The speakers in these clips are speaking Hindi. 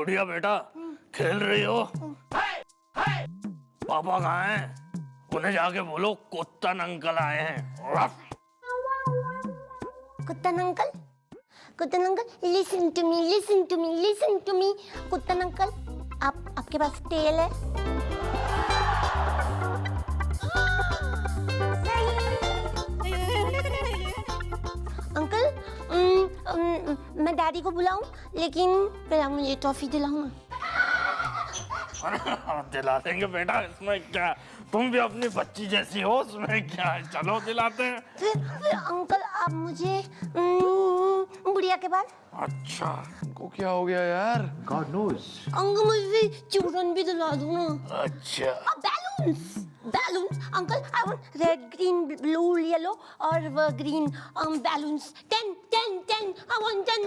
गुड़िया बेटा खेल रही हो? पापा कहाँ हैं? उन्हें जाके बोलो कुत्तन अंकल आए हैं। रफ। Kuttan uncle, Kuttan uncle, listen to me, listen to me, listen to me. Kuttan uncle, आपके पास टेल है? अंकल, मैं डैडी को बुलाऊं, लेकिन पहले मुझे टॉफी दिलाओ ना। दिला देंगे बेटा, इसमें क्या, तुम भी अपनी बच्ची जैसी हो, उसमें क्या है, चलो दिलाते हैं। फिर अंकल आप मुझे बुढ़िया के बाद। अच्छा, को क्या हो गया यार? God knows. अंकल मुझे चूरन भी दिला दो ना। अच्छा। Balloons, balloons uncle, I want red, green, blue, yellow और green balloons. 10 10 10 I want 10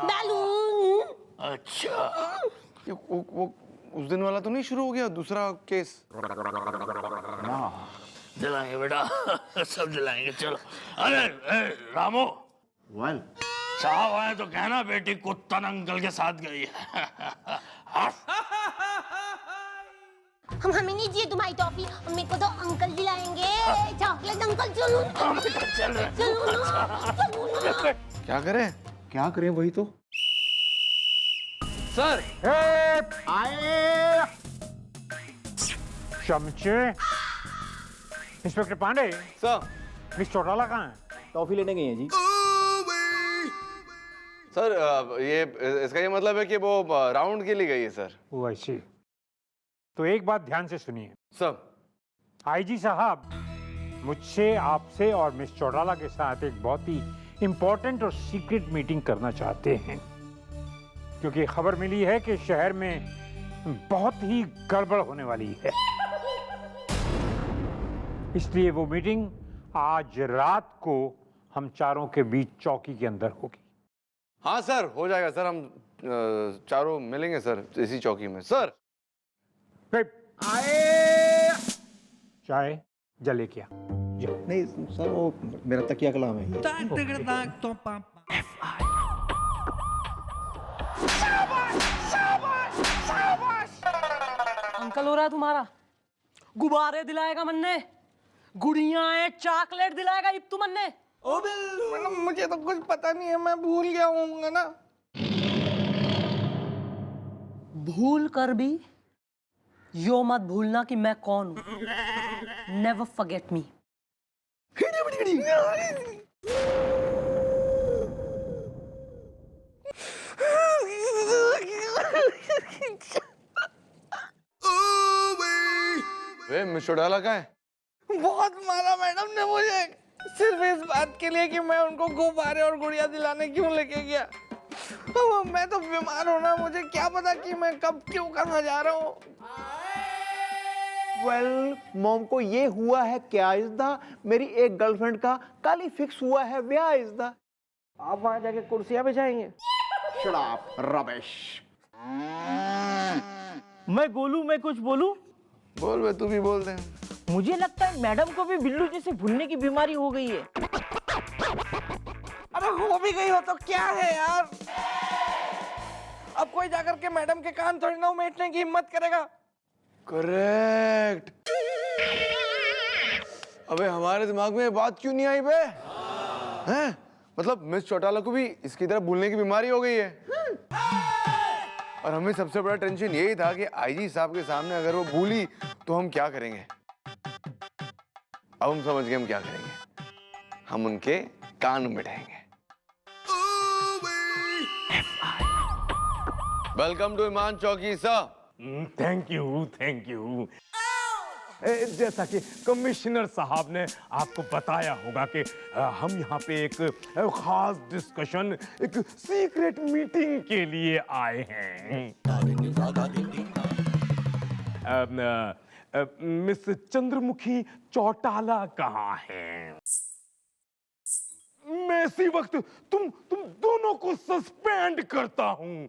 balloon. अच्छा, वो उस दिन वाला तो नहीं शुरू हो गया, दूसरा केस? दिलाएंगे बेटा, सब दिलाएंगे, चलो। अरे रामो, Well, साहब आए तो कहना बेटी कुत्तन अंकल के साथ गई है। हम हमें नहीं चाहिए तुम्हारी टॉफी, मेरे को तो अंकल दिलाएंगे चॉकलेट। अंकल चलो चल रहे। चलो ना। क्या करें? क्या करें वही तो। सर आए चमचे। Inspector Pandey, sir, miss Chautala कहाँ है? टॉफी लेने गई हैं जी। सर ये इसका ये मतलब है कि वो राउंड के लिए गई है सर। वो ऐसी। तो एक बात ध्यान से सुनिए सर। आईजी साहब, मुझसे, आपसे और मिस चौटाला के साथ एक बहुत ही इंपॉर्टेंट और सीक्रेट मीटिंग करना चाहते हैं, क्योंकि खबर मिली है कि शहर में बहुत ही गड़बड़ होने वाली है। इसलिए वो मीटिंग आज रात को हम चारों के बीच चौकी के अंदर होगी। हाँ सर, हो जाएगा सर, हम चारों मिलेंगे सर इसी चौकी में। सर आए चाय जले क्या? नहीं सर, वो मेरा तकिया कलाम है। अंकल हो रहा है तुम्हारा। गुब्बारे दिलाएगा मन्ने, गुड़ियाएं चॉकलेट दिलाएगा इब्तू मन्ने। मुझे तो कुछ पता नहीं है, मैं भूल गया हूँ ना। भूल कर भी यो मत भूलना कि मैं कौन हूं। Never forget me. वे मिस चौटाला कहाँ है? बहुत मारा मैडम ने मुझे, सिर्फ इस बात के लिए कि मैं उनको गुब्बारे और गुड़िया दिलाने क्यों लेके गया। मैं तो बीमार हूं ना, मुझे क्या पता कि मैं कब क्यों कहाँ जा रहा हूँ। वेल, मॉम को ये हुआ है क्या इज़दा, मेरी एक गर्लफ्रेंड का कल ही फिक्स हुआ है ब्याह इज़दा। आप वहां जाके कुर्सियां बिछाएंगे? Shut up, rubbish. मैं गोलू, मैं कुछ बोलूं? बोल बे, तू भी बोल दे। मुझे लगता है मैडम को भी बिल्लू जैसे भूलने की बीमारी हो गई है। अरे हो भी गई हो तो क्या है यार, अब कोई जाकर के मैडम के कान थोड़ी ना उमेटने की हिम्मत करेगा। करेक्ट। अबे हमारे दिमाग में ये बात क्यों नहीं आई बे? हैं? मतलब मिस चौटाला को भी इसकी तरह भूलने की बीमारी हो गई है। और हमें सबसे बड़ा टेंशन यही था कि आईजी साहब के सामने अगर वो भूली तो हम क्या करेंगे। अब हम समझ गए हम क्या करेंगे, हम उनके कान मिठाएंगे। वेलकम टू ईमान चौकी sir. Thank you, thank you. जैसा कि कमिश्नर साहब ने आपको बताया होगा कि हम यहाँ पे एक खास डिस्कशन, एक सीक्रेट मीटिंग के लिए आए हैं। मिस चंद्रमुखी चौटाला कहाँ हैं? मैं इसी वक्त तुम दोनों को सस्पेंड करता हूँ।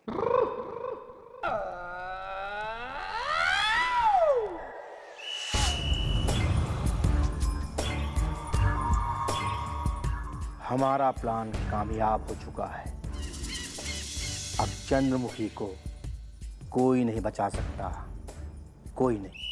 हमारा प्लान कामयाब हो चुका है। अब चंद्रमुखी को कोई नहीं बचा सकता, कोई नहीं।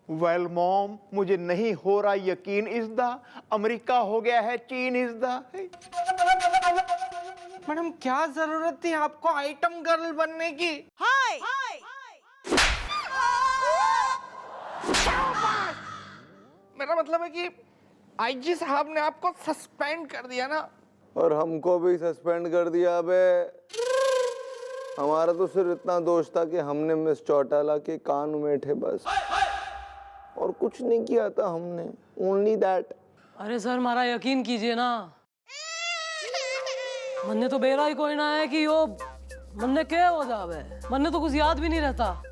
वेल मॉम, मुझे नहीं हो रहा यकीन इस दा अमेरिका हो गया है चीन इस दा। मैडम क्या जरूरत थी आपको आइटम गर्ल बनने की? मेरा मतलब है कि आईजी साहब ने आपको सस्पेंड कर दिया ना। और हमको भी सस्पेंड कर दिया बे। हमारा तो सिर्फ इतना दोष था कि हमने मिस चौटाला के कान में थे बस, और कुछ नहीं किया था हमने, ओनली दैट। अरे सर मारा यकीन कीजिए ना, मन्ने तो बेरा ही कोई ना है कि यो मन्ने क्या हो जावे, मन्ने तो कुछ याद भी नहीं रहता,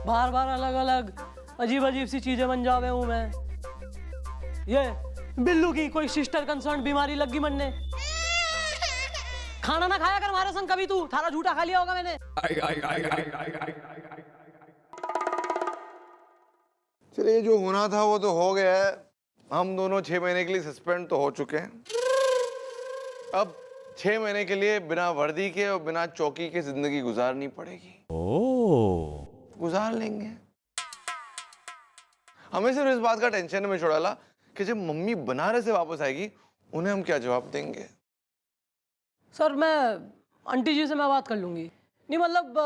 बार बार अलग अलग अजीब अजीब सी चीजें बन जावे हूँ मैं। ये बिल्लू की कोई सिस्टर कंसर्न बीमारी लग गई मन्ने। खाना ना खाया कर हमारे संग कभी, तू थारा झूठा खा लिया होगा मैंने। चलिए जो होना था वो तो हो गया है। हम दोनों 6 महीने के लिए सस्पेंड तो हो चुके हैं। अब 6 महीने के लिए बिना वर्दी के और बिना चौकी के जिंदगी गुजारनी पड़ेगी। गुजार लेंगे। हमें सिर्फ इस बात का टेंशन में छोड़ाला कि जब मम्मी बनारस से वापस आएगी उन्हें हम क्या जवाब देंगे। सर मैं आंटी जी से मैं बात कर लूंगी। नहीं मतलब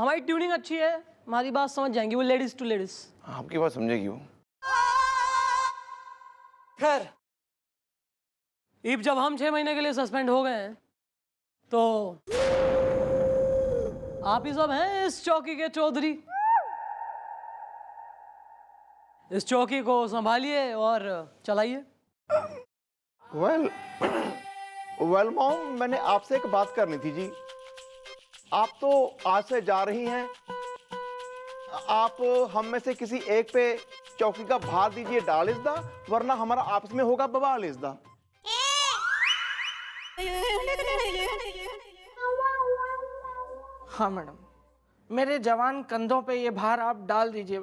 हमारी ट्यूनिंग अच्छी है, हमारी बात समझ जाएंगी वो, लेडीज टू लेडीज। आपकी बात समझेगी वो। खैर इब जब हम 6 महीने के लिए सस्पेंड हो गए हैं तो आप ही सब हैं इस चौकी के चौधरी। इस चौकी को संभालिए और चलाइए। वेल मॉम, मैंने आपसे एक बात करनी थी जी। आप तो आज से जा रही हैं, आप हम में से किसी एक पे चौकी का भार दीजिए डाल इस दा, वरना हमारा आपस में होगा बवाल इस दा। हाँ मैडम, मेरे जवान कंधों पे ये भार आप डाल दीजिए,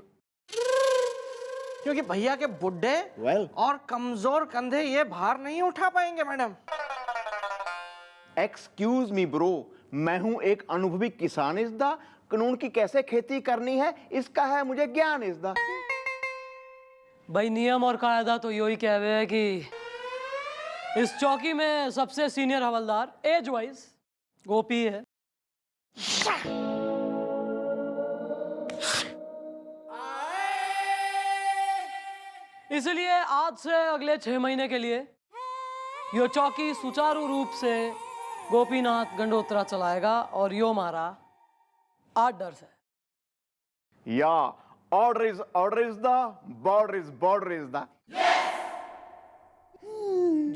क्योंकि भैया के बुढ़े और कमजोर कंधे ये भार नहीं उठा पाएंगे मैडम। एक्सक्यूज मी ब्रो, मैं हूं एक अनुभवी किसान इस दा, कानून की कैसे खेती करनी है इसका है मुझे ज्ञान इस दा। भाई नियम और कायदा तो यही कह रहे हैं कि इस चौकी में सबसे सीनियर हवलदार एज वाइज गोपी है। इसलिए आज से अगले 6 महीने के लिए यो चौकी सुचारू रूप से गोपीनाथ गंडोत्रा चलाएगा और यो हमारा आर्डर है। या order is the, border is the.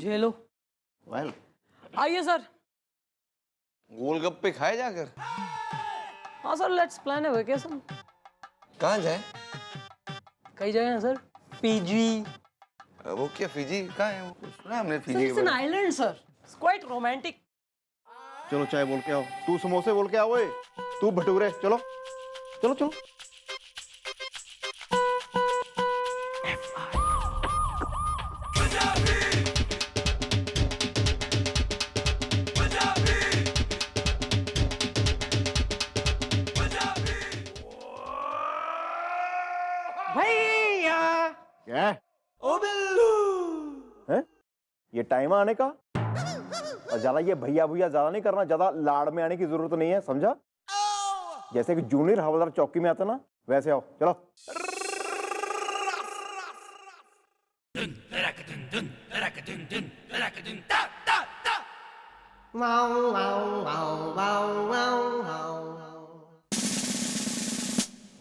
झेलो। वेल आइए सर। गोलगप्पे खाए जाकर। हाँ sir, let's plan A vacation. कहाँ जाए? कई जगह हैं सर। फीजी। वो क्या फीजी कहाँ है? वो सुना है हमने फीजी के it's an island sir, it's quite romantic. चलो चाय बोल के आओ, तू समोसे बोल के आओ, तू भटूरे। चलो चलो चलो। भैया क्या? ओ बिल्लू। है ये टाइम आने का? और ज्यादा ये भैया भैया ज्यादा नहीं करना, ज्यादा लाड़ में आने की जरूरत नहीं है, समझा? जैसे कि जूनियर हवलदार चौकी में आता ना, वैसे आओ। चलो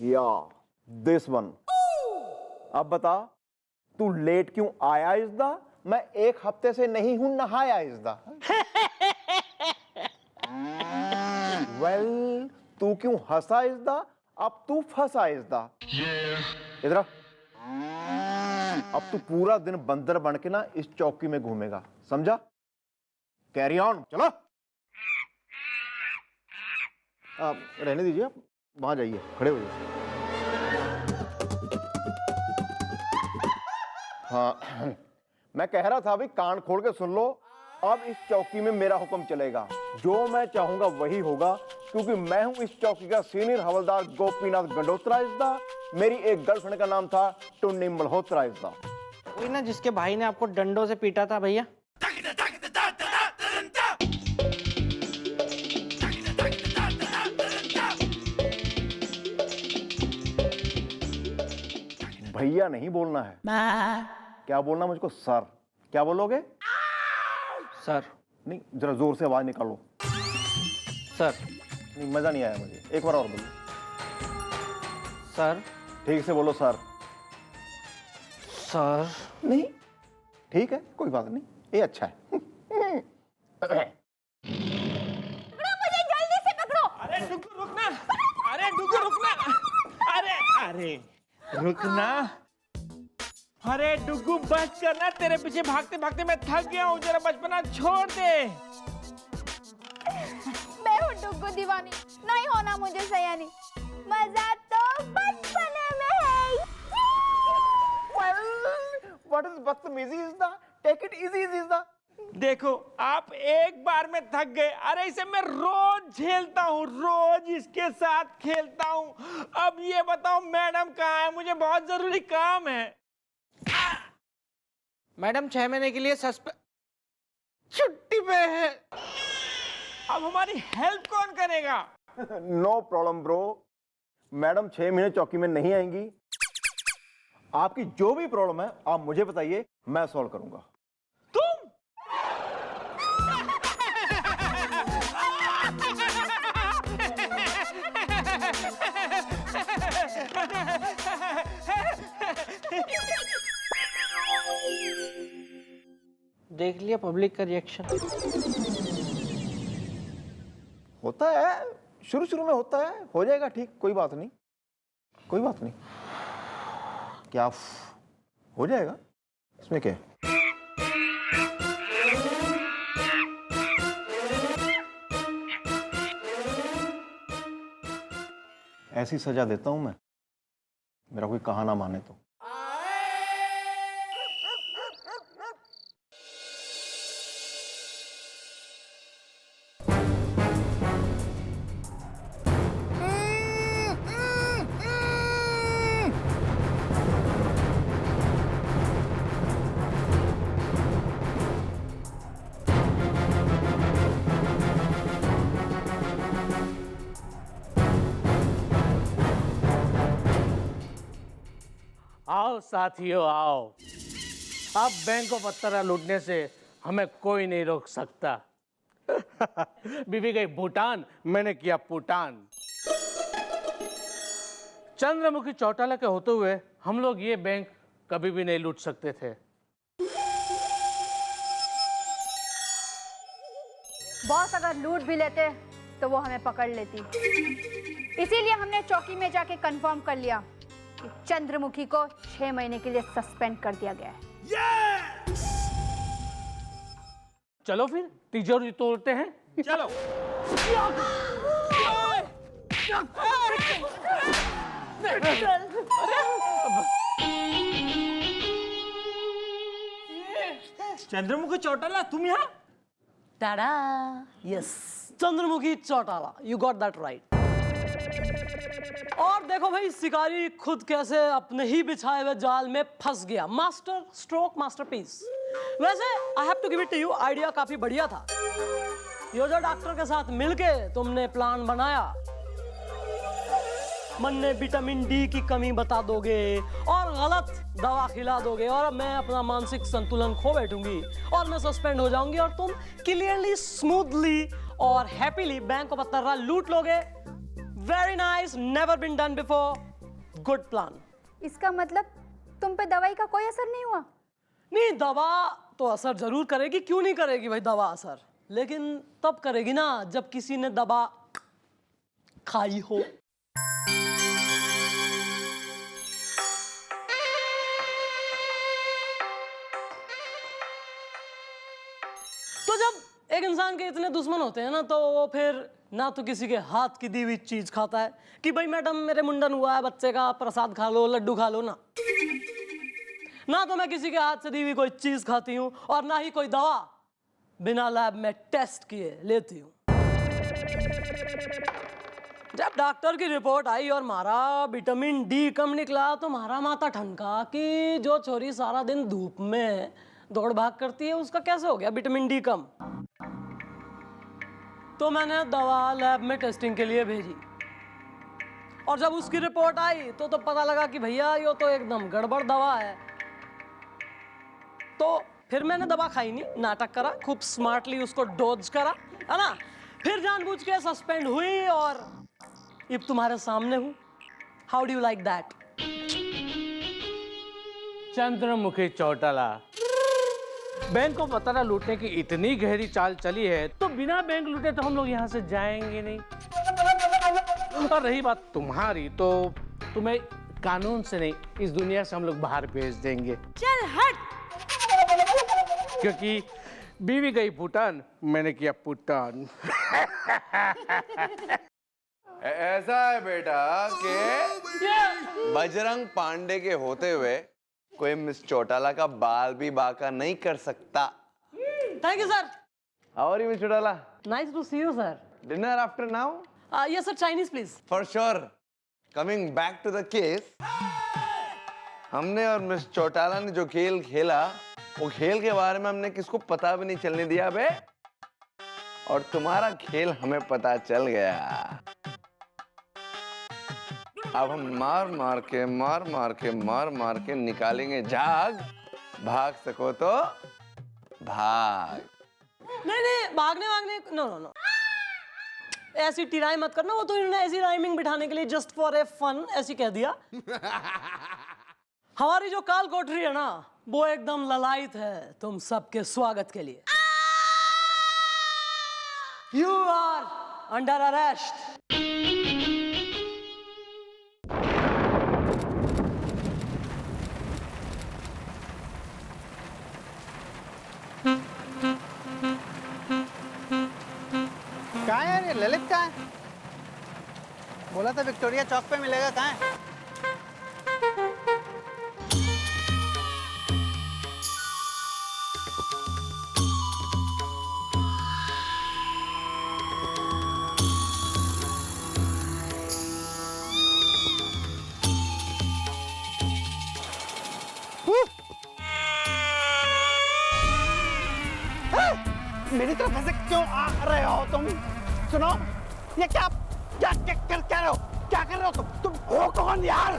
या दिस वन। अब बता तू लेट क्यों आया इस दा? मैं 1 हफ्ते से नहीं हूं नहाया इस दा। वेल तू क्यों हंसा इस दा? अब तू फंसा इस दा। इधर अब तू पूरा दिन बंदर बन के ना इस चौकी में घूमेगा, समझा? Carry on. चलो आप रहने दीजिए, आप वहाँ जाइए, खड़े हो जाइए। हाँ, मैं कह रहा था अभी कान खोल के सुन लो। अब इस चौकी में मेरा हुक्म चलेगा, जो मैं चाहूंगा वही होगा, क्योंकि मैं हूं इस चौकी का सीनियर हवलदार गोपीनाथ गंडोत्रा इज़दा। मेरी एक गर्लफ्रेंड का नाम था टुन्नी मल्होत्रा इज़दा। वही ना जिसके भाई ने आपको डंडों से पीटा था भैया। भैया नहीं बोलना है, क्या बोलना मुझको? सर। क्या बोलोगे? सर। नहीं, जरा जोर से आवाज निकालो। सर। नहीं, मजा नहीं आया मुझे, एक बार और बोलो। सर। ठीक से बोलो सर। सर। नहीं, ठीक है, कोई बात नहीं, ये अच्छा है। मुझे जल्दी से पकड़ो। अरे डुगू रुकना, अरे डुगू रुकना, अरे रुकना, अरे डुगू बस करना, तेरे पीछे भागते भागते मैं थक गया हूँ, जरा बचपना छोड़ दे। मैं हूँ डुगू दीवानी, नहीं होना मुझे सयानी, मजा तो बचपने में है। What is बदतमीजी इज़दा? Take it easy इज़दा। देखो आप एक बार में थक गए, अरे इसे मैं रोज झेलता हूँ, रोज इसके साथ खेलता हूँ। अब ये बताओ मैडम कहाँ है, मुझे बहुत जरूरी काम है। मैडम 6 महीने के लिए छुट्टी पे है। अब हमारी हेल्प कौन करेगा? नो प्रॉब्लम ब्रो, मैडम 6 महीने चौकी में नहीं आएंगी। आपकी जो भी प्रॉब्लम है आप मुझे बताइए, मैं सॉल्व करूंगा। तुम? देख लिया पब्लिक का रिएक्शन। होता है, शुरू शुरू में होता है, हो जाएगा ठीक, कोई बात नहीं, कोई बात नहीं। क्या हो जाएगा, इसमें क्या है? ऐसी सजा देता हूं मैं, मेरा कोई कहा ना माने तो। आओ साथियों आओ, अब बैंक को पत्थर लूटने से हमें कोई नहीं रोक सकता। बीबी गई भूटान, मैंने किया पुटान। चंद्रमुखी चौटाला के होते हुए हम लोग ये बैंक कभी भी नहीं लूट सकते थे। बॉस अगर लूट भी लेते तो वो हमें पकड़ लेती, इसीलिए हमने चौकी में जाके कंफर्म कर लिया कि चंद्रमुखी को 6 महीने के लिए सस्पेंड कर दिया गया है। चलो फिर तिजोरी तोड़ते हैं। चलो। चंद्रमुखी चौटाला तुम यहाँ? Tada, yes, Chandramukhi Chautala, you got that right. और देखो भाई, शिकारी खुद कैसे अपने ही बिछाए हुए जाल में फंस गया। Masterstroke masterpiece. वैसे I have to give it to you, idea काफी बढ़िया था। ये जो डॉक्टर के साथ मिलके तुमने प्लान बनाया, मन में विटामिन डी की कमी बता दोगे और गलत दवा खिला दोगे और मैं अपना मानसिक संतुलन खो बैठूंगी और मैं सस्पेंड हो जाऊंगी और तुम क्लियरली, स्मूथली और हैप्पीली बैंक ऑफ बत्तर्रा लूट लोगे। Very nice, never been done before, good plan. इसका मतलब तुम पे दवाई का कोई असर नहीं हुआ? नहीं, दवा तो असर जरूर करेगी, क्यों नहीं करेगी भाई दवा असर, लेकिन तब करेगी ना जब किसी ने दवा खाई हो। तो जब एक इंसान के इतने दुश्मन होते हैं ना, तो वो फिर ना तो किसी के हाथ की दी हुई चीज खाता है कि भाई मैडम मेरे मुंडन हुआ है बच्चे का, प्रसाद खा लो, लड्डू खा लो। ना तो मैं किसी के हाथ से दी हुई कोई चीज खाती हूँ, और ना ही कोई दवा बिना लैब में टेस्ट किए लेती हूँ। जब डॉक्टर की रिपोर्ट आई और मारा विटामिन डी कम निकला तो मारा माथा ठनका कि जो छोरी सारा दिन धूप में दौड़ भाग करती है उसका कैसे हो गया विटामिन डी कम। तो मैंने दवा लैब में टेस्टिंग के लिए भेजी, और जब उसकी रिपोर्ट आई तो पता लगा कि भैया ये तो एकदम गड़बड़ दवा है। तो फिर मैंने दवा खाई नहीं, नाटक करा, खूब स्मार्टली उसको डोज करा, है ना। फिर जानबूझ के सस्पेंड हुई और अब तुम्हारे सामने हूं। How do you like that? Chandramukhi Chautala, bank को पता लूटने की इतनी गहरी चाल चली है तो बिना बैंक लूटे तो हम लोग यहाँ से जाएंगे नहीं। और रही बात तुम्हारी, तो तुम्हें कानून से नहीं इस दुनिया से हम लोग बाहर भेज देंगे। चल हट। क्योंकि बीवी गई भूटान, मैंने किया पुटान। ऐसा है बेटा कि बजरंग पांडे के होते हुए कोई मिस चौटाला का बाल भी बाका नहीं कर सकता। Thank you sir. How are you miss Chautala? Nice to see you sir. Dinner after now? Yes sir, Chinese please. For sure. Coming back to the case, हमने और मिस चौटाला ने जो खेल खेला वो खेल के बारे में हमने किसको पता भी नहीं चलने दिया बे, और तुम्हारा खेल हमें पता चल गया। अब हम मार मार के निकालेंगे झाग। भाग सको तो भाग। नहीं, भागने नो। ऐसी टिराई मत करना, वो तो इन्होंने ऐसी राइमिंग बिठाने के लिए जस्ट फॉर ए फन ऐसी कह दिया। हमारी जो काल कोठरी है ना वो एकदम ललायत है तुम सबके स्वागत के लिए। You are under arrest. कहाँ है ये ललित? कहाँ है? बोला था विक्टोरिया चौक पे मिलेगा, कहाँ है? मेरी तरफ ऐसे क्यों आ रहे हो तुम? सुनो, ये क्या कर रहे हो? क्या कर रहे हो तुम हो कौन यार?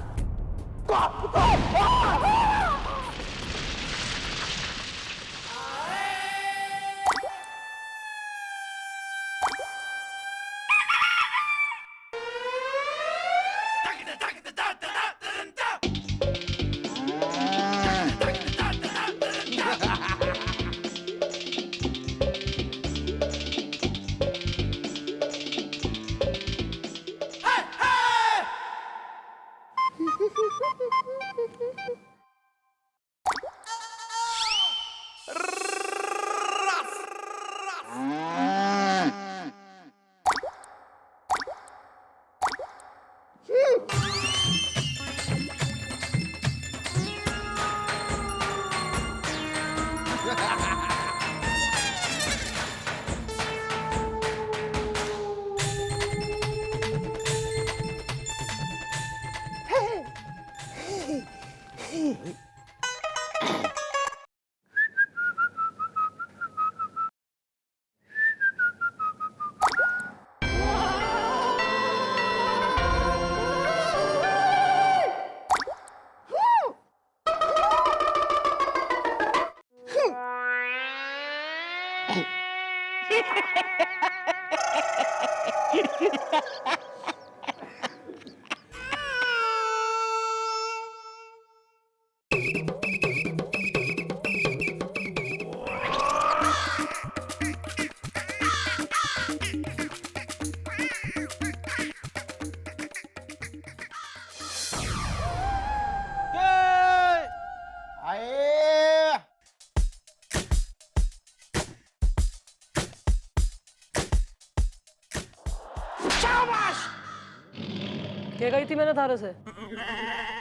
क्या कही थी मैंने थारे से?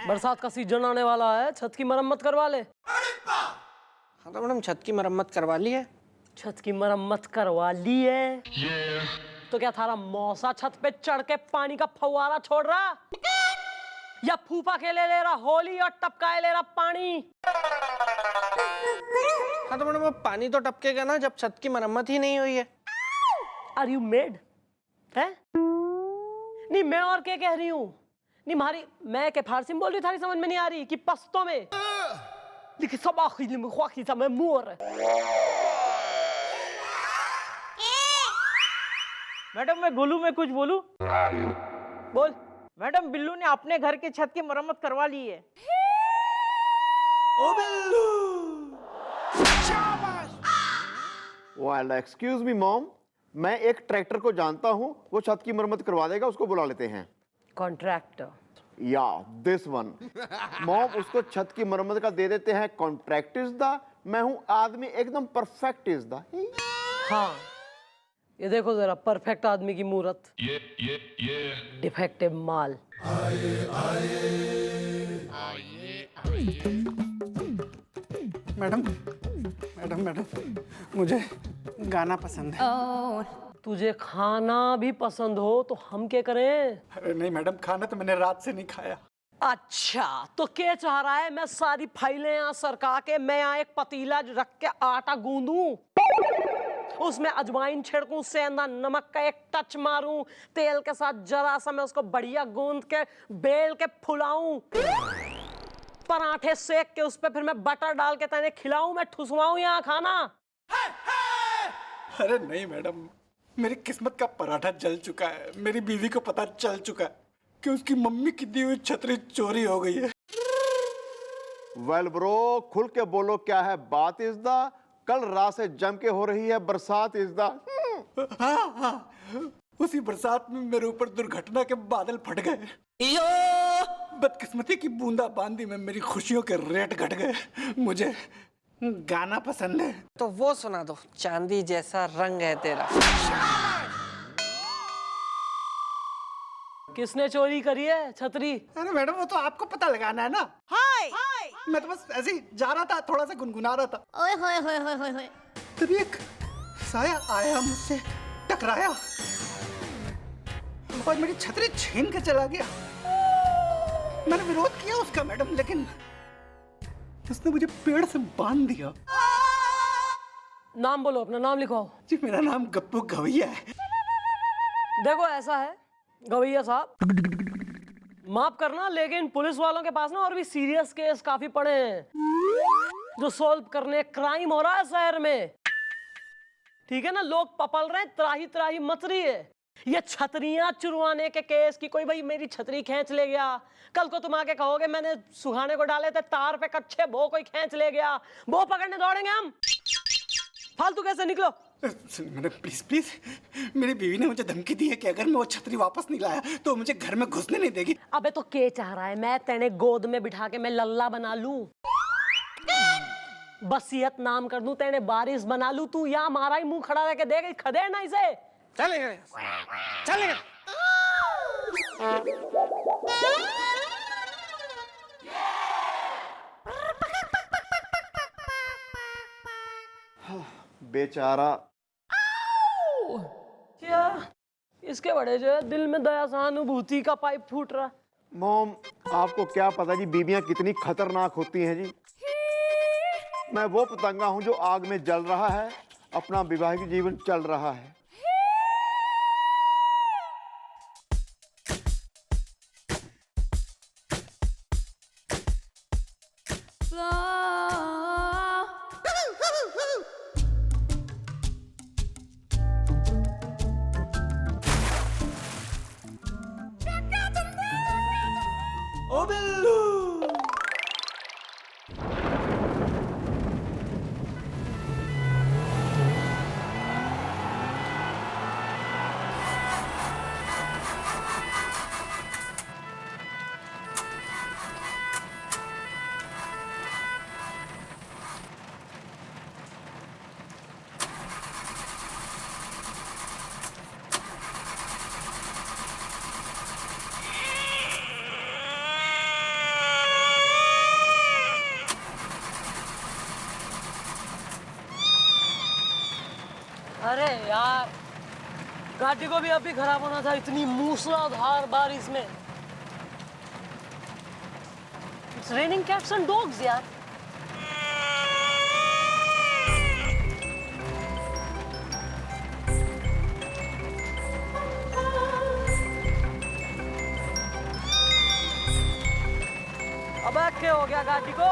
बरसात का सीजन आने वाला है, छत की मरम्मत करवा ले। हाँ तो मैडम छत की मरम्मत करवा ली है। छत की मरम्मत करवा ली है? तो क्या थारा मौसा छत पे चढ़ के पानी का फव्वारा छोड़ रहा, या फूफा खेले ले रहा होली और टपकाए ले रहा पानी? हाँ तो मैडम वो पानी तो टपकेगा ना जब छत की मरम्मत ही नहीं हुई है। आर यू मेड है? नहीं मैं और क्या कह रही हूँ? नहीं मारी मैं के फारसी में बोल रही हूँ, थारी समझ में नहीं आ रही कि पश्तो में? देखिए सब आखिर में ख्वाकी सा मैं मोर। मैडम मैं गोलू में कुछ बोलूं? बोल। मैडम बिल्लू ने अपने घर की छत की मरम्मत करवा ली है। ओ Billu! Well, excuse me, mom. मैं एक ट्रैक्टर को जानता हूँ, वो छत की मरम्मत करवा देगा, उसको बुला लेते हैं। कॉन्ट्रैक्टर। या दिस वन। मॉम उसको छत की मरम्मत का दे देते हैं, कॉन्ट्रैक्ट इज द, मैं हूँ आदमी एकदम परफेक्ट इज द। हाँ ये देखो जरा, परफेक्ट आदमी की मूरत, डिफेक्टिव माल। मैडम मैडम मैडम मुझे गाना पसंद है। तुझे खाना भी पसंद हो तो हम क्या करें? अरे नहीं मैडम, खाना तो मैंने रात से नहीं खाया। अच्छा तो क्या चाह रहा है? मैं सारी फाइलें यहाँ सरका के मैं यहाँ एक पतीला रख के आटा गूंदूं, उसमें अजवाइन छिड़कूं, सेंधा नमक का एक टच मारूं, तेल के साथ जरा सा मैं उसको बढ़िया गूंद के बेल के फुलाऊं, पराठे सेक के उस पे फिर मैं बटर डाल के तने खिलाऊं, मैं ठुसवाऊं यहाँ खाना? अरे नहीं मैडम, मेरी किस्मत का पराठा जल चुका है। मेरी बीवी को पता चल चुका है कि उसकी मम्मी की दी हुई छतरी चोरी हो गई है। वेल ब्रो, खुल के बोलो क्या है बात इज द, कल रात से जम के हो रही है बरसात इज द। हाँ, उसी बरसात में मेरे ऊपर दुर्घटना के बादल फट गए। बदकिस्मती की बूंदाबांदी में मेरी खुशियों के रेट घट गए। मुझे गाना पसंद है तो वो सुना दो, चांदी जैसा रंग है तेरा। किसने चोरी करी है छतरी? अरे मैडम वो तो आपको पता लगाना है ना। हाय मैं तो बस ऐसे ही जा रहा था, थोड़ा सा गुनगुना रहा था। ओए होए होए होए होए होए। तभी एक साया आया, मुझसे टकराया और मेरी छतरी छीन के चला गया। मैंने विरोध किया उसका मैडम, लेकिन उसने मुझे पेड़ से बांध दिया। नाम बोलो, अपना नाम लिखवाओ। जी मेरा नाम गप्पू गवैया है। देखो ऐसा है गवैया साहब, माफ करना लेकिन पुलिस वालों के पास ना और भी सीरियस केस काफी पड़े हैं जो सॉल्व करने, क्राइम हो रहा है शहर में, ठीक है ना? लोग पपल रहे हैं, त्राही त्राही मच रही है। ये छतरियां चुरवाने के केस की कोई भाई मेरी छतरी खींच ले गया, कल को तुम आके कहोगे मैंने सुहाने को डाले थे तार पे कच्चे, वो कोई खींच ले गया, वो पकड़ने दौड़ेंगे हम। फालतू कैसे निकलो। मैडम प्लीज प्लीज, मेरी बीवी ने मुझे धमकी दी है कि अगर मैं वो छतरी वापस नहीं लाया तो मुझे घर में घुसने नहीं देगी। अबे तो क्या चाह रहा है? मैं तेने गोद में बिठा के मैं लल्ला बना लूं, बसियत नाम कर दूं, तेने बारिश बना लूं, तू यहाँ हमारा ही मुंह खड़ा रह के देख खदे ना इसे। चलेगा चलेगा। बेचारा। क्या इसके बड़े जो है दिल में दया सहानुभूति का पाइप फूट रहा। मॉम आपको क्या पता जी बीवियां कितनी खतरनाक होती हैं जी। मैं वो पतंगा हूं जो आग में जल रहा है, अपना वैवाहिक जीवन चल रहा है। ओ बिल्लू। अरे यार, गाड़ी को भी अभी खराब होना था इतनी मूसलाधार बारिश में। It's raining cats and dogs यार। अबे क्या हो गया गाड़ी को?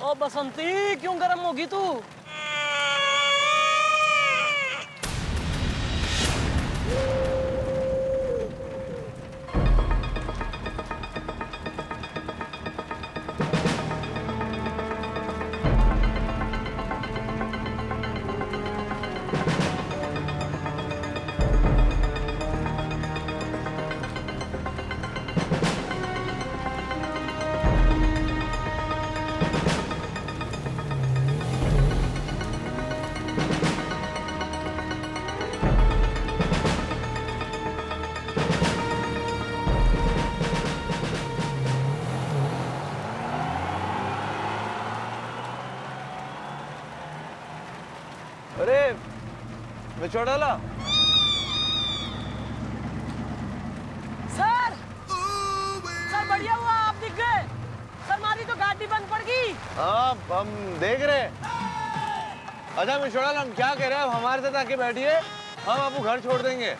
ओ बसंती, क्यों गर्म होगी तू? अरे मैं चौटाला। सर, सर बढ़िया हुआ आप दिख गए। सर हमारी तो गाड़ी बंद पड़ गई। हाँ हम देख रहे हैं। अच्छा मैं चौटाला, हम क्या कह रहे हैं, आप हमारे साथ आके बैठिए, हम आपको घर छोड़ देंगे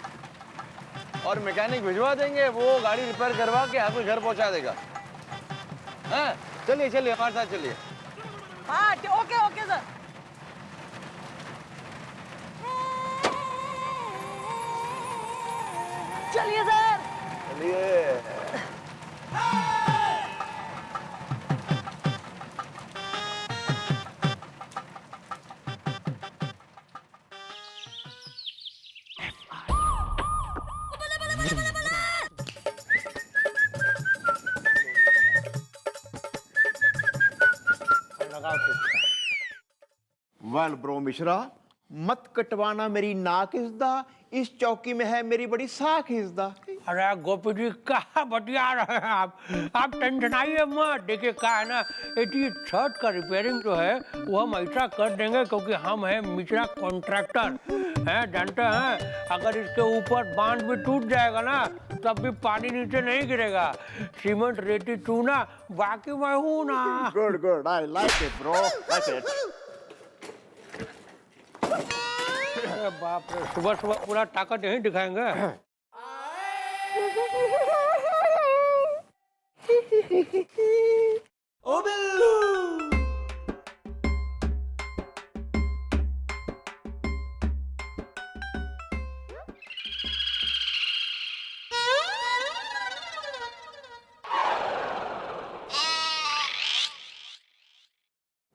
और मैकेनिक भिजवा देंगे, वो गाड़ी रिपेयर करवा के आपके घर पहुंचा देगा। हाँ चलिए चलिए हमारे साथ चलिए। हाँ ओके ओके सर। चलिए सर। चलिए। वेल ब्रो मिश्रा, मत कटवाना मेरी नाक इज़दा, इस चौकी में है मेरी बड़ी साख इज़दा। अरे गोपी जी क्या बतिया रहे हैं आप टेंशन आइए मत। देखिए क्या है ना, ये छत का रिपेयरिंग जो है वो हम ऐसा कर देंगे क्योंकि हम हैं मिश्रा कॉन्ट्रैक्टर हैं, जानते हैं अगर इसके ऊपर बांध भी टूट जाएगा ना तब भी पानी नीचे नहीं गिरेगा। सीमेंट रेती चूना बाकी मैं हूँ ना। Good good, I like it bro, like it. अरे बाप रे, सुबह सुबह पूरा ताकत यहीं दिखाएंगे। ओ बिल्लू।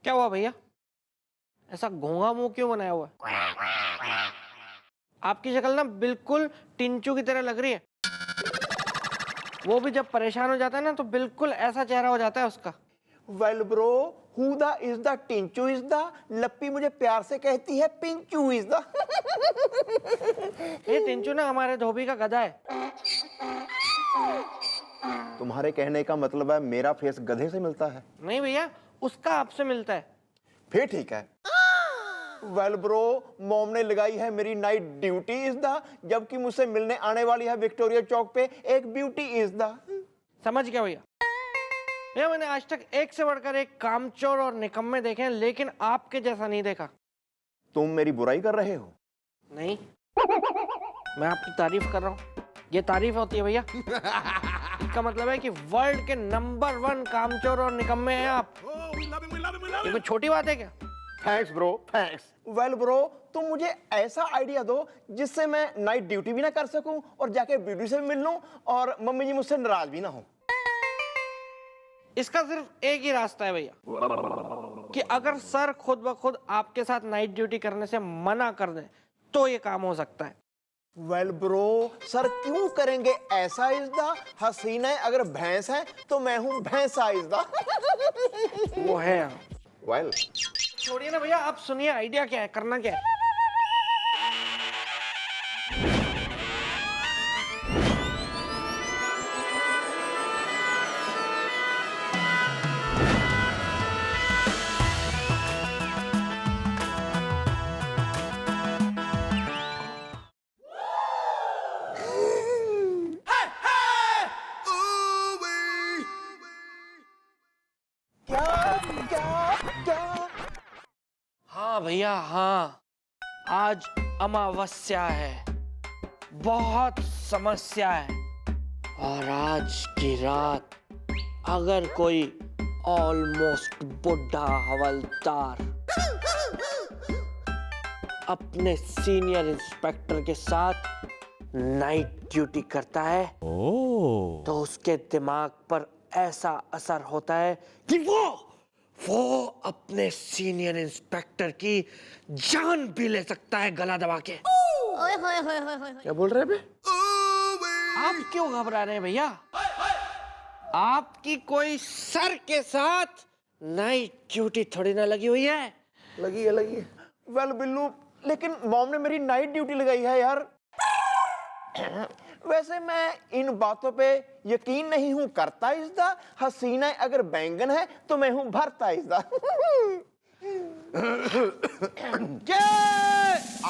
क्या हुआ भैया, ऐसा घोंगा मुंह क्यों बनाया हुआ है? आपकी शक्ल ना बिल्कुल टिंचू की तरह लग रही है। वो भी जब परेशान हो जाता है ना तो बिल्कुल ऐसा चेहरा हो जाता है उसका। Well bro, Huda is the Tinchu is the, Lappi मुझे प्यार से कहती है पिंचू इज द। ये टिंचू ना हमारे धोबी का गधा है। तुम्हारे कहने का मतलब है मेरा फेस गधे से मिलता है? नहीं भैया, उसका आपसे मिलता है। फिर ठीक है। वेल ब्रो, मॉम ने लगाई है मेरी नाइट ड्यूटी इज द, जबकि मुझसे मिलने आने वाली है विक्टोरिया चौक पे एक ब्यूटी इज द। समझ गया भैया। भैया मैंने आज तक एक से बढ़कर एक कामचोर और निकम्मे देखे हैं, लेकिन आपके जैसा नहीं देखा। तुम मेरी बुराई कर रहे हो? नहीं, मैं आपकी तारीफ कर रहा हूँ। ये तारीफ होती है भैया। इसका मतलब है कि वर्ल्ड के नंबर 1 कामचोर और निकम्मे हैं आप। ये कोई छोटी बात है क्या? Thanks bro, thanks. Well bro, तुम मुझे ऐसा आइडिया दो जिससे मैं नाइट ड्यूटी भी ना कर सकूं और जाके ब्यूटी से भी मिल लूं और मम्मी जी मुझसे नाराज भी ना हो। इसका सिर्फ एक ही रास्ता है भैया, कि अगर सर खुद ब खुद आपके साथ नाइट ड्यूटी करने से मना कर दें तो ये काम हो सकता है। वेल ब्रो, सर क्यों करेंगे ऐसा इज़दा? हसीना अगर भैंस है तो मैं हूँ भैंसा इज़दा। वो है। वेल छोड़िए ना भैया, आप सुनिए आइडिया क्या है, करना क्या है। भैया हाँ, आज अमावस्या है, बहुत समस्या है, और आज की रात अगर कोई ऑलमोस्ट बुढ़ा हवलदार अपने सीनियर इंस्पेक्टर के साथ नाइट ड्यूटी करता है तो उसके दिमाग पर ऐसा असर होता है कि वो अपने सीनियर इंस्पेक्टर की जान भी ले सकता है गला दबा के। क्या बोल रहे हैं बे? आप क्यों घबरा रहे हैं भैया? आपकी कोई सर के साथ नाइट ड्यूटी थोड़ी ना लगी हुई है। लगी है वेल बिल्लू, लेकिन मॉम ने मेरी नाइट ड्यूटी लगाई है यार। वैसे मैं इन बातों पे यकीन नहीं हूं करता इसदा, हसीना अगर बैंगन है तो मैं हूं भरता इसदा।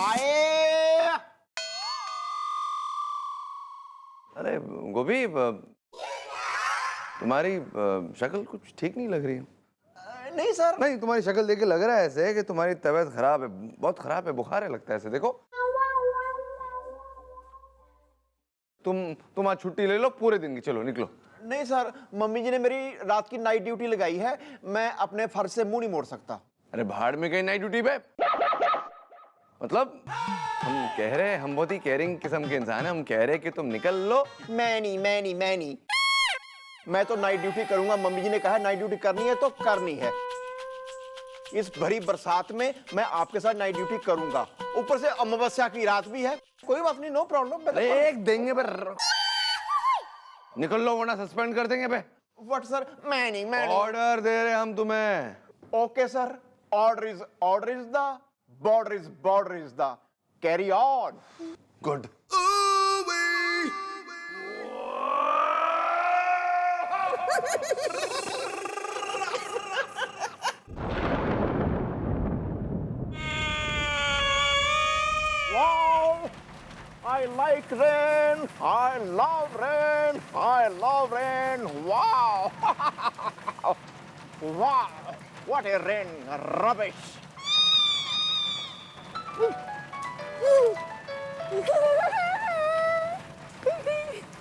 आए। अरे गोभी, तुम्हारी शक्ल कुछ ठीक नहीं लग रही है। नहीं सर। नहीं, तुम्हारी शक्ल देख के लग रहा है ऐसे कि तुम्हारी तबीयत खराब है, बहुत खराब है, बुखार है लगता है ऐसे। देखो तुम आज छुट्टी ले लो पूरे दिन की, चलो निकलो। नहीं सर, मम्मी जी ने मेरी रात की नाइट ड्यूटी लगाई है, मैं अपने फर्ज से मुंह नहीं मोड़ सकता। अरे भाड़ में कहीं नाइट ड्यूटी पे, मतलब हम कह रहे हैं, हम बहुत ही केयरिंग किस्म के इंसान हैं, हम कह रहे हैं कि तुम निकल लो। मैं नहीं, मैं तो नाइट ड्यूटी करूंगा। मम्मी जी ने कहा नाइट ड्यूटी करनी है तो करनी है। इस भरी बरसात में मैं आपके साथ नाइट ड्यूटी करूंगा, ऊपर से अमावस्या की रात भी है। कोई बात नहीं, नो प्रॉब्लम। एक देंगे पर निकल लो वरना सस्पेंड कर देंगे बे। What sir? मैं नहीं। ऑर्डर दे रहे हम तुम्हें। Okay sir, order is the, border is the, carry on. Good. Wow! I like rain. I love rain. Wow! Wow! What a rain! Rubbish!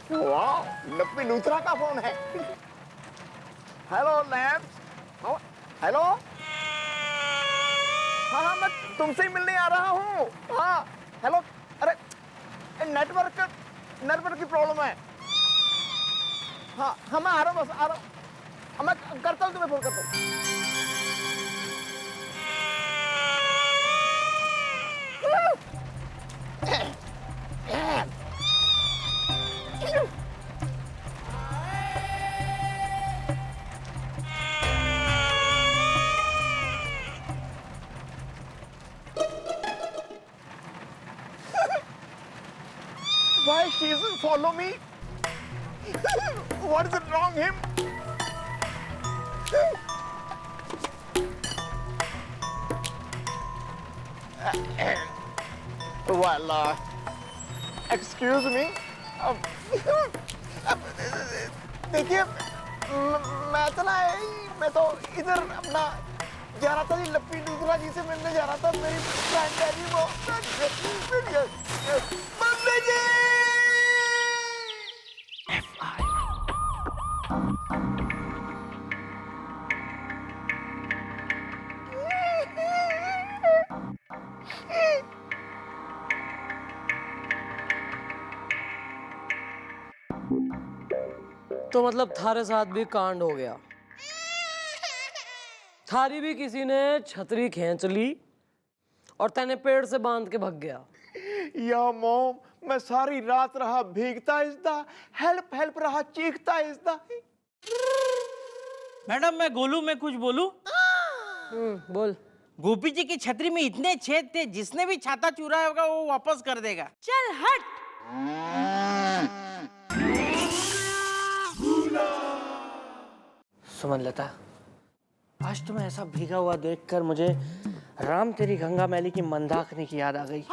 Wow! लप्पी Luthra का फोन है। Hello labs. हेलो। हाँ, मैं तुमसे ही मिलने आ रहा हूँ। हाँ, हेलो। अरे नेटवर्क की प्रॉब्लम है। हाँ, मैं आ रहा हूँ, बस आ रहा हूँ। मैं करता हूँ, तुम्हें फोन करता हूँ। Why she doesn't follow me? What is it wrong him? Well, excuse me. देखिए, मैं तो इधर अपना जा रहा था जी, लप्पी दूसरा जी से मिलने जा रहा था। मेरी फ्रेंड है जी, वो मम्मी जी। तो मतलब थारे साथ भी कांड हो गया, थारी भी किसी ने छतरी खींच ली और तैने पेड़ से बांध के भाग गया। या मॉम, मैं सारी रात रहा भीगता इसदा, हेल्प रहा चीखता इसदा। मैडम मैं गोलू, मैं कुछ बोलूं? बोल। गोपी जी की छतरी में इतने छेद थे, जिसने भी छाता चुराया होगा वो वापस कर देगा। चल हट। सुमन लता, आज तुम्हें ऐसा भीगा हुआ देखकर मुझे राम तेरी गंगा मैली की मंदाकिनी की याद आ गई।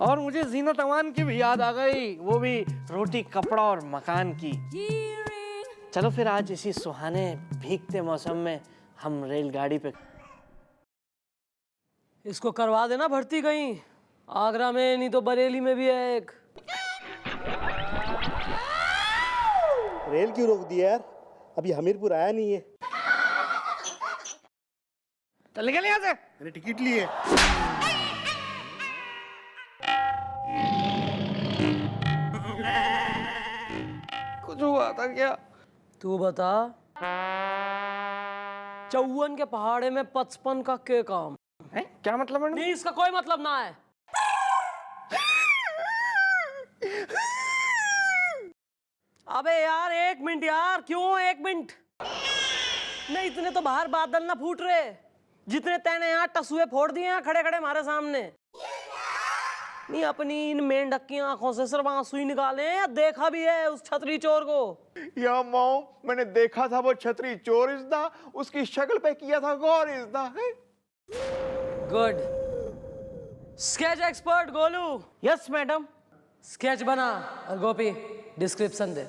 और मुझे जीनत अमान की भी याद आ गई, वो भी रोटी कपड़ा और मकान की। चलो फिर आज इसी सुहाने भीगते मौसम में हम रेलगाड़ी पे इसको करवा देना भर्ती कहीं, आगरा में नहीं तो बरेली में भी है एक। रेल क्यों रोक दिया यार? अभी हमीरपुर आया नहीं है। चल निकल यहाँ से। मैंने टिकट ली है। कुछ हुआ था क्या? तू बता, 54 के पहाड़े में 55 का क्या काम है? क्या मतलब मैडम? नहीं, इसका कोई मतलब ना है। अबे यार 1 मिनट यार, क्यों 1 मिनट? नहीं, इतने तो बाहर बादल ना फूट रहे जितने तैने यहाँ टसुए फोड़ दिए हैं खड़े खड़े हमारे सामने। नहीं, अपनी इन मेंढक की आंखों से सिर्फ आंसू ही निकाले या देखा भी है उस छतरी चोर को? या मॉम, मैंने देखा था वो छतरी चोर इज़दा, उसकी शक्ल पे किया था गौर इज़दा है। Good. Sketch expert Golu. Yes madam. Sketch बना और गोपी डिस्क्रिप्शन दे।